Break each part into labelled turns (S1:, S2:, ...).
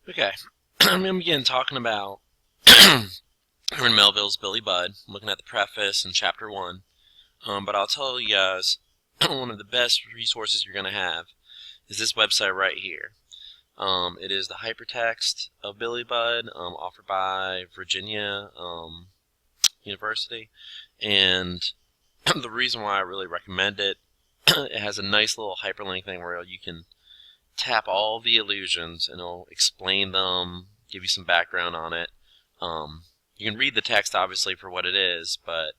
S1: Okay, I'm going to begin talking about Herman Melville's Billy Budd. I'm looking at the preface in Chapter 1. But I'll tell you guys, one of the best resources you're going to have is this website right here. It is the hypertext of Billy Budd, offered by Virginia University. And the reason why I really recommend it, it has a nice little hyperlink thing where you can tap all the illusions and it'll explain them, give you some background on it. You can read the text obviously for what it is, but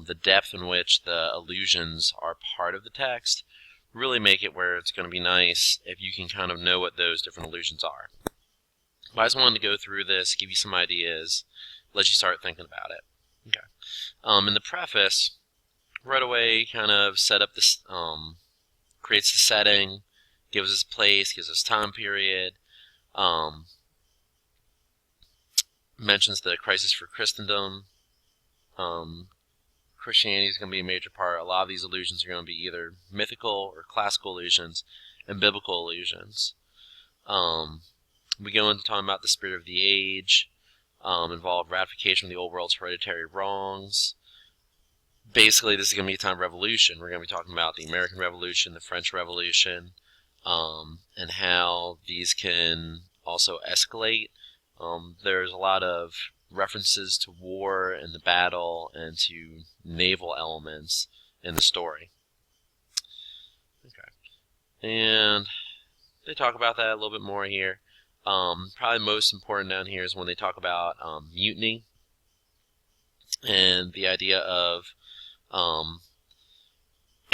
S1: the depth in which the illusions are part of the text really make it where it's going to be nice if you can kind of know what those different illusions are. But I just wanted to go through this, give you some ideas, let you start thinking about it. Okay. In the preface, right away kind of set up this, creates the setting, gives us place, gives us time period, mentions the crisis for Christendom. Christianity is going to be a major part. A lot of these illusions are going to be either mythical or classical illusions and biblical illusions. We go into talking about the spirit of the age, involve ratification of the old world's hereditary wrongs. Basically, this is going to be a time of revolution. We're going to be talking about the American Revolution, the French Revolution, and how these can also escalate. There's a lot of references to war and the battle and to naval elements in the story. Okay. And they talk about that a little bit more here. Probably most important down here is when they talk about mutiny and the idea of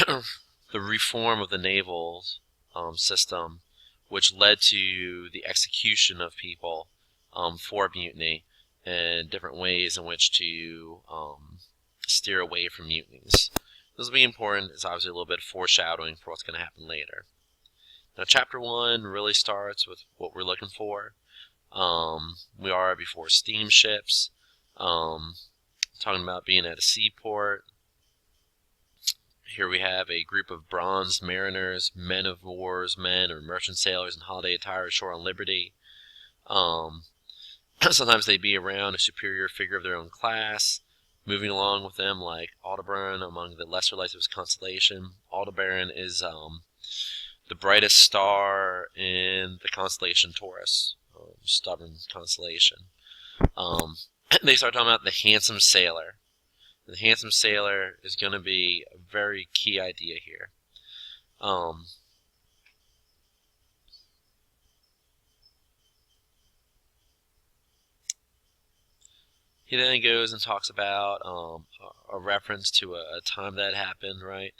S1: the reform of the naval system, which led to the execution of people for mutiny and different ways in which to steer away from mutinies. This will be important. It's obviously a little bit of foreshadowing for what's going to happen later. Now, Chapter 1 really starts with what we're looking for. We are before steamships, talking about being at a seaport. Here we have a group of bronzed mariners, men of war's men, or merchant sailors in holiday attire ashore on Liberty. Sometimes they'd be around a superior figure of their own class, moving along with them like Aldebaran among the lesser lights of his constellation. Aldebaran is the brightest star in the constellation Taurus, stubborn constellation. They start talking about the handsome sailor. The handsome sailor is going to be a very key idea here. He then goes and talks about a reference to a time that happened, right?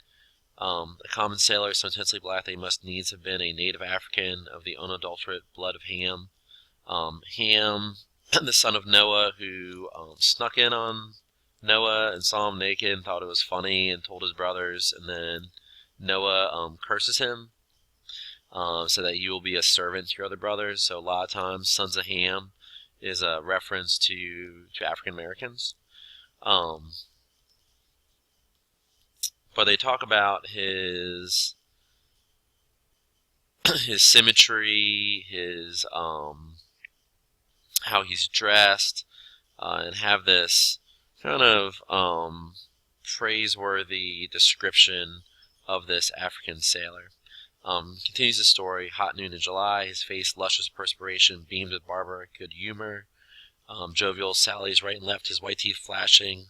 S1: A common sailor is so intensely black that he must needs have been a native African of the unadulterate blood of Ham. Ham, the son of Noah, who snuck in on Noah and saw him naked and thought it was funny and told his brothers, and then Noah curses him so that you will be a servant to your other brothers. So a lot of times, sons of Ham is a reference to African Americans. But they talk about his symmetry, his how he's dressed, and have this kind of praiseworthy description of this African sailor. Continues the story. Hot noon in July, his face luscious perspiration, beamed with barbaric good humor. Jovial sallies right and left, his white teeth flashing.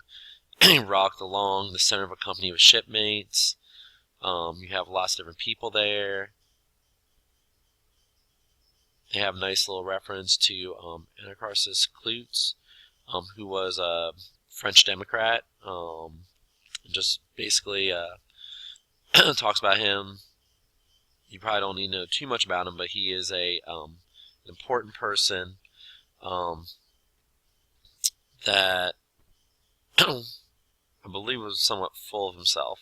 S1: He rocked along the center of a company of shipmates. You have lots of different people there. They have a nice little reference to Anacharsis Cloutz, who was a French Democrat. Just basically talks about him. You probably don't need to know too much about him, but he is an important person that I believe was somewhat full of himself.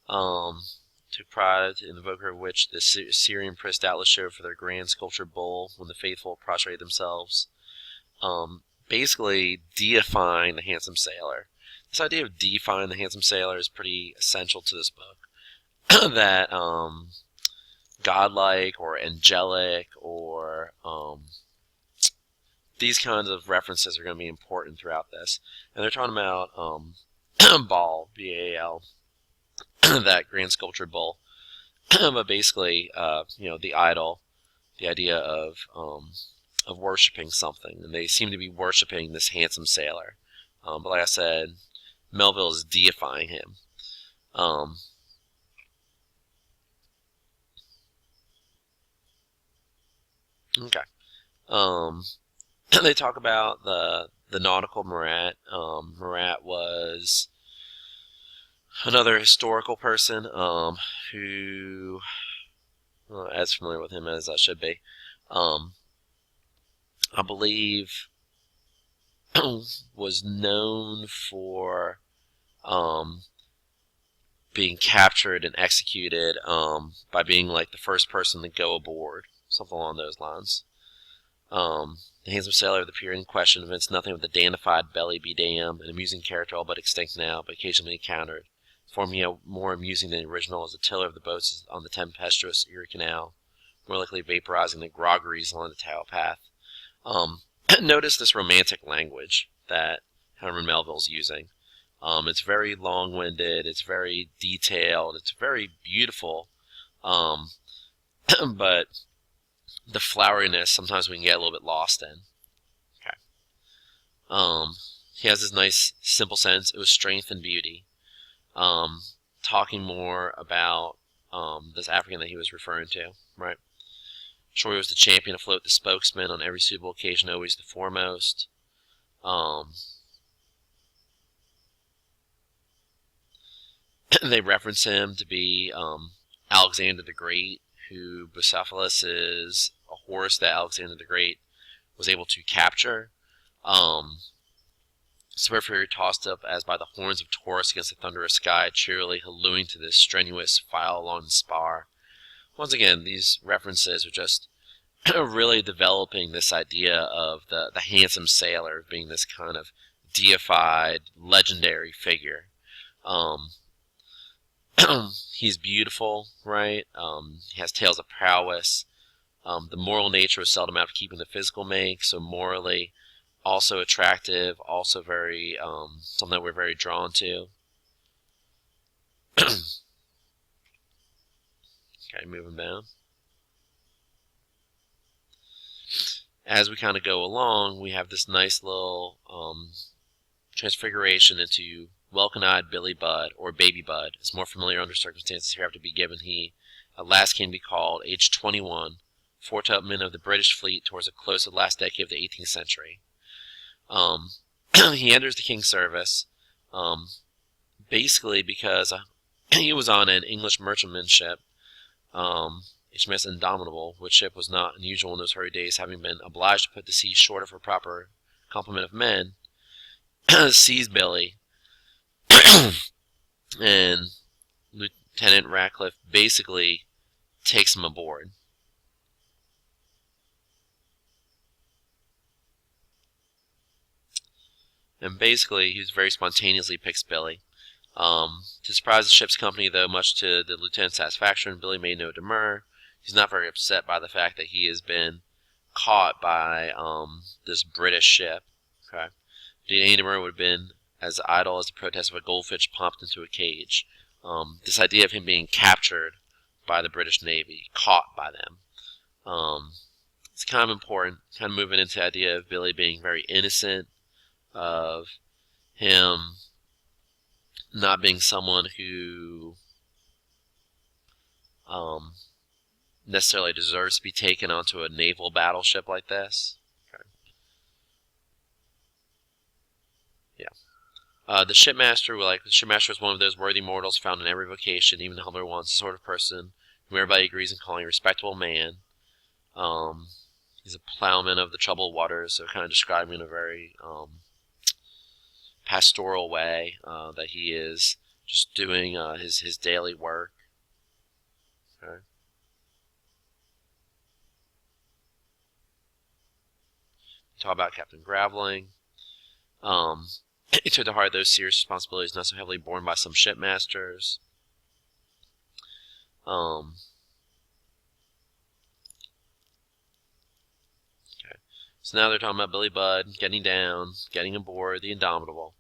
S1: Took pride in the evoker of which the Syrian priests doubtless showed for their grand sculptured bull when the faithful prostrated themselves. Basically deifying the handsome sailor. This idea of deifying the handsome sailor is pretty essential to this book. That godlike or angelic or these kinds of references are going to be important throughout this. And they're talking about Baal, B-A-L, that grand sculptured bull. But basically, the idol, the idea of worshiping something, and they seem to be worshiping this handsome sailor. But like I said, Melville is deifying him. Okay. They talk about the nautical Marat. Marat was another historical person who, as familiar with him as I should be, I believe was known for being captured and executed by being like the first person to go aboard, something along those lines. The handsome sailor of the period in question evinced nothing but the dandified belly be damned, an amusing character all but extinct now, but occasionally encountered. Forming more amusing than the original as a tiller of the boats on the tempestuous Erie Canal, more likely vaporizing the groggeries along the Towel Path. Notice this romantic language that Herman Melville's using. It's very long-winded, it's very detailed, it's very beautiful, but the floweriness sometimes we can get a little bit lost in. Okay. He has this nice, simple sense. It was strength and beauty. Talking more about this African that he was referring to, right? Sure, he was the champion afloat, the spokesman on every suitable occasion, always the foremost. They reference him to be Alexander the Great, who Bucephalus is a horse that Alexander the Great was able to capture. So therefore tossed up as by the horns of Taurus against the thunderous sky, cheerily hallooing to this strenuous file along the spar. Once again, these references are just really developing this idea of the handsome sailor being this kind of deified, legendary figure. He's beautiful, right? He has tales of prowess. The moral nature is seldom out of keeping the physical make, so morally also attractive, also very something that we're very drawn to. Okay, moving down. As we kind of go along, we have this nice little transfiguration into welcome-eyed Billy Budd, or Baby Budd, is more familiar under circumstances here have to be given. He at last can be called, aged 21, foretopman of the British fleet towards the close of the last decade of the 18th century. He enters the king's service, basically because he was on an English merchantman ship, HMS Indomitable, which ship was not unusual in those hurried days, having been obliged to put to sea short of her proper complement of men, sees Billy, and Lieutenant Ratcliffe basically takes him aboard. And basically, he very spontaneously picks Billy. To surprise the ship's company, though, much to the lieutenant's satisfaction, Billy made no demur. He's not very upset by the fact that he has been caught by this British ship. Okay, any demur would have been as idle as the protest of a goldfish popped into a cage. This idea of him being captured by the British Navy, caught by them, it's kind of important. Kind of moving into the idea of Billy being very innocent, of him not being someone who necessarily deserves to be taken onto a naval battleship like this. Okay. Yeah. The shipmaster was one of those worthy mortals found in every vocation, even the humbler ones, the sort of person whom everybody agrees in calling a respectable man. He's a plowman of the troubled waters, so kind of describing in a very pastoral way that he is just doing his daily work. Okay. Talk about Captain Graveling. He took to heart those serious responsibilities not so heavily borne by some shipmasters. Okay. So now they're talking about Billy Budd getting down, getting aboard the Indomitable.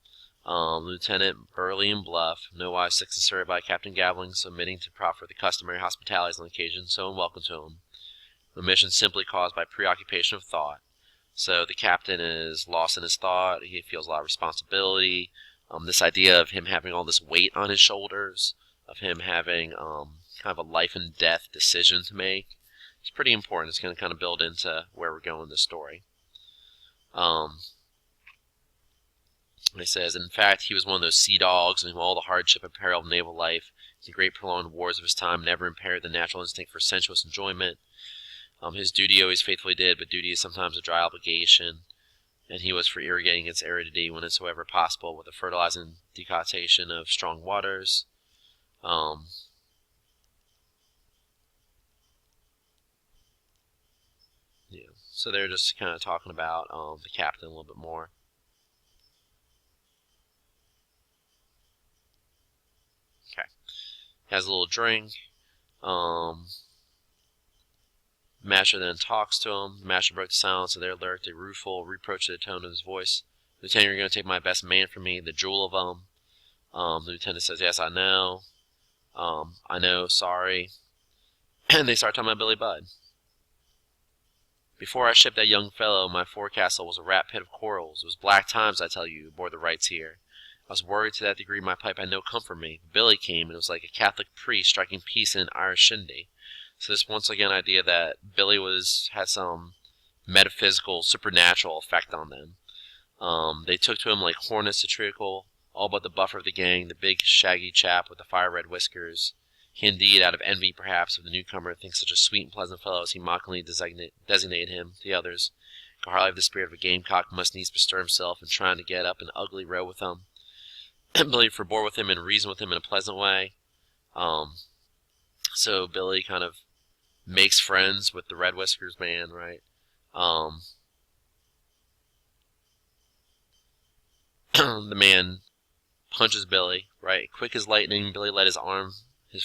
S1: Lieutenant Burley and Bluff, no wise successor by Captain Gavling, submitting to proffer the customary hospitalities on occasion, so unwelcome to him. The mission simply caused by preoccupation of thought. So the captain is lost in his thought. He feels a lot of responsibility. This idea of him having all this weight on his shoulders, of him having kind of a life and death decision to make, it's pretty important. It's going to kind of build into where we're going in this story. It says, in fact, he was one of those sea dogs in whom all the hardship and peril of naval life, the great prolonged wars of his time, never impaired the natural instinct for sensuous enjoyment. His duty always faithfully did, but duty is sometimes a dry obligation, and he was for irrigating its aridity whensoever possible with the fertilizing decantation of strong waters. So they're just kind of talking about the captain a little bit more. Okay. Has a little drink. Master then talks to him. The master broke the silence of their alert, a rueful reproach to the tone of his voice. Lieutenant, you're going to take my best man from me, the jewel of them. The lieutenant says, yes, I know. I know, sorry. And they start talking about Billy Budd. Before I shipped that young fellow, my forecastle was a rat pit of corals. It was black times, I tell you, aboard the Wrights here. I was worried to that degree my pipe had no comfort for me. Billy came, and it was like a Catholic priest striking peace in an Irish shindy. So this once again idea that Billy had some metaphysical, supernatural effect on them. They took to him like hornets to treacle, all but the buffer of the gang, the big shaggy chap with the fire-red whiskers. He indeed, out of envy perhaps of the newcomer, thinks such a sweet and pleasant fellow as he mockingly designated him to the others, could hardly have the spirit of a gamecock, must needs bestir himself in trying to get up an ugly row with them. Billy forbore with him and reasoned with him in a pleasant way. So Billy kind of makes friends with the Red Whiskers man, right? The man punches Billy, right? Quick as lightning, Billy let his arm. He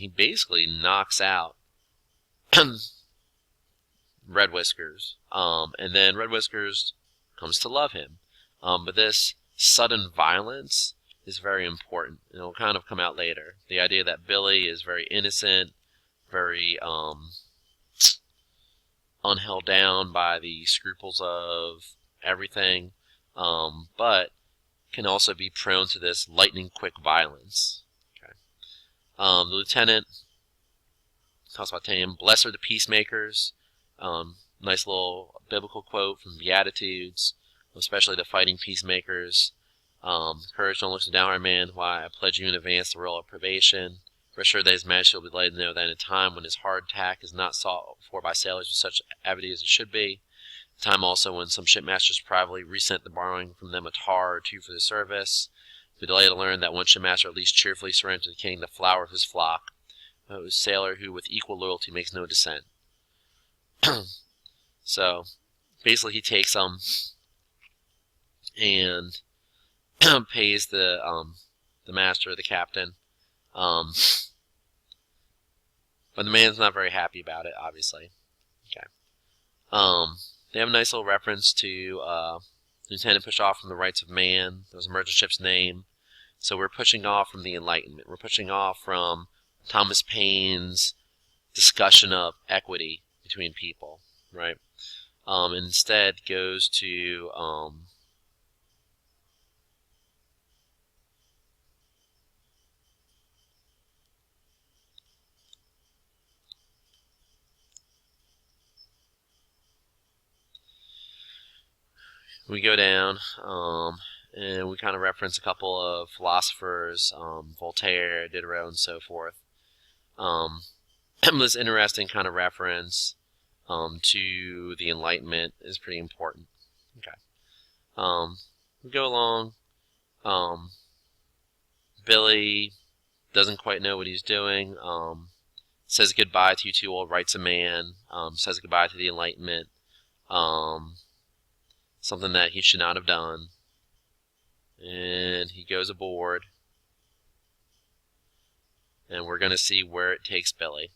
S1: basically knocks out Red Whiskers. And then Red Whiskers comes to love him. But this sudden violence is very important, and it'll kind of come out later. The idea that Billy is very innocent, very unheld down by the scruples of everything, but can also be prone to this lightning-quick violence. Okay. The lieutenant talks about him. Blessed are the peacemakers. Nice little biblical quote from Beatitudes, especially the fighting peacemakers. Courage, don't look so downright, man. Why, I pledge you in advance the royal probation. Rest assured that his majesty will be delighted to know that in a time when his hard tack is not sought for by sailors with such avidity as it should be, a time also when some shipmasters privately resent the borrowing from them a tar or two for the service, be delighted to learn that one shipmaster at least cheerfully surrendered to the king the flower of his flock, a sailor who with equal loyalty makes no dissent. So, basically he takes them and pays the master, the captain, but the man's not very happy about it, obviously. Okay. They have a nice little reference to Lieutenant pushed off from the rights of man. That was a merchant ship's name. So we're pushing off from the Enlightenment. We're pushing off from Thomas Paine's discussion of equity between people, right? And instead goes to we go down, and we kind of reference a couple of philosophers, Voltaire, Diderot, and so forth. This interesting kind of reference to the Enlightenment is pretty important. Okay. We go along. Billy doesn't quite know what he's doing. Says goodbye to you two old rights of man. Says goodbye to the Enlightenment. Something that he should not have done. And he goes aboard. And we're going to see where it takes Billy.